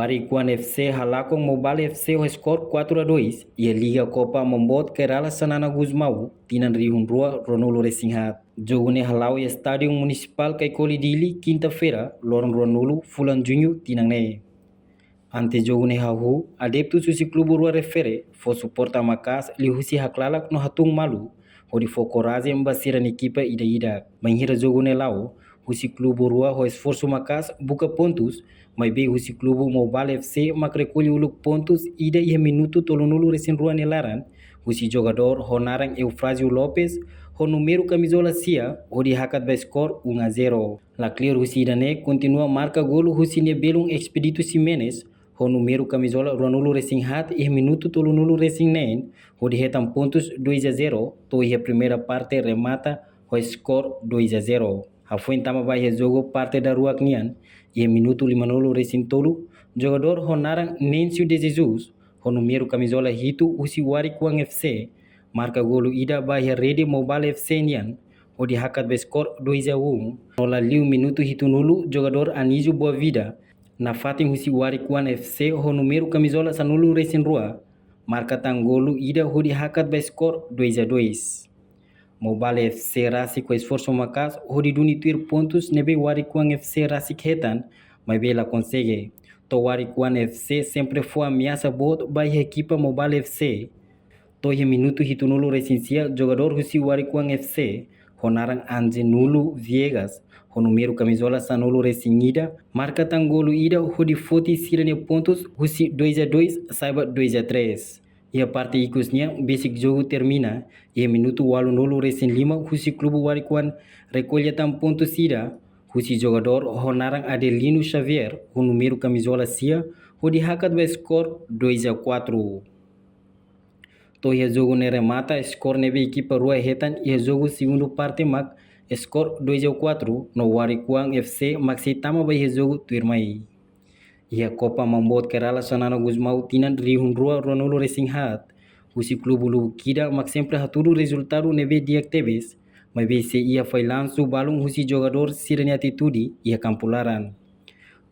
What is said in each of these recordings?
Warikuan FC halakong Mobile FC o score 4-2 e a Liga Copa Mambot Kerala Sanana Gusmau tinan Rihun Rua Ronolo Resinghat. Jogo ne halau e Estádio Municipal Kaikoli Dili quinta-feira Loron Ronolo Fulan Junho tinang ne. Ante jogo ne hahu adeptus usi klubu Rua refere fo suporta makas li husi haklalak no hatung malu hodi fo coragem mbasira na equipa ida banhira jogo ne lao husi klubu Rua ho esforço makas buka pontos mas bem husi klubu Mobile FC mak recolhe uluk pontos ida e minuto tolonulu recém Rua ne laran husi jogador Honarang Eufrásio Lopes ho número camisola sia hodi hakat by score 1-0. La clear husi ida ne continua marca golo husi ne belum Expedito Ximenes o número camisola Ronolo Racing Hat e minuto tolonolo Racing Nen, onde retam pontos 2-0, to e a primeira parte remata o score 2-0. A Fuentama vai jogo parte da Rua Knian e minuto limanolo Racing Tolo, jogador Honarang Nêncio de Jesus, o número camisola Hito usi Warikuan FC, marca golo ida vai rede Mobile FC Nian, onde hakat be score 2-1, no la liu minuto Hito nulo jogador Anísio Boa Vida, na fatin husi Warikuan FC ho número camisola Sanulu Racing Rua, marca tangolo ida hodi hakat by score 2-2. Mobile FC Racing com esforço macas hodi dunitir pontos nebe Warikuan FC Racing Hetan, mas bela consegue. To Warikuan FC sempre foi ameaça boa by equipa Mobile FC. To e minuto hitunulo recensia jogador husi Warikuan FC, Honarang Angenulo Viegas, o número camisola Sanolo Resinida, marca tangolo ida hodi foti sirene pontos husi 2-2 saiba 2-3. E a parte ikusnya basic jogo termina e minuto walunolo Resin Lima husi klubu Warikuan recolhe tam pontos ida husi jogador Honarang Adelino Xavier, o número camisola sia hodi hakat by score 2-4. To e jogo ne remata score nebe equipa Rua Hetan e jogo segundo parte mak score 2-4 no Warikuan FC maxi tama by jogo tuirmai. E a Copa Mambot Kerala Sanana Gusmau tinan Rihun Rua Ronolo Racing Hat. Husi klubu Lubu Kida mak sempre haturu resultado nebe dia tebes, mas be se ia foi lanço balão husi jogador sirene atitude e a campularan.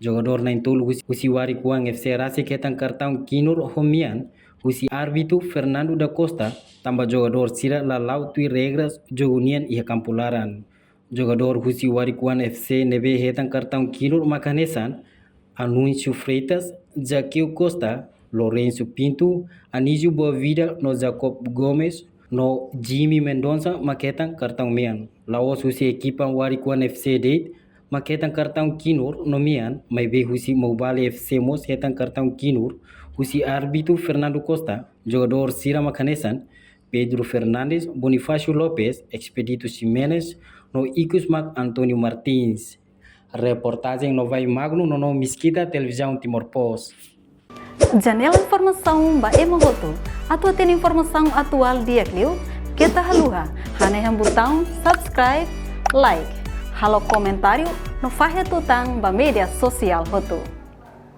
Jogador na intolo husi Warikuan FC Racing ketan cartão Kinur Homian husi árbitro Fernando da Costa tamba jogador sira lalau tui regras jogunian e a campularan. Jogador husi Warikuan FC nebe hetan cartão Kinur Macanesan, Anúncio Freitas, Jaqueu Costa, Lourenço Pinto, Anísio Boavida no Jacob Gomes, no Jimmy Mendonça maquetan cartão Mian. Laos husi equipa Warikuan FC date maquetan cartão Kinur no Mian, mas be husi Mobile FC mos hetan cartão Kinur, husi árbitro Fernando Costa, jogador Sira Macanesan, Pedro Fernandes, Bonifácio Lopes, Expedito Ximenes, no Icus Mac Antônio Martins. Reportagem no Vai Magno no Mesquita Televisão Timor Post. Janela Informação ba Emohoto. Atua tem informação atual dia Clio. Kita haluha. Haneham botão subscribe, like. Halo comentário no Fahe Tutang ba media sosial Hoto.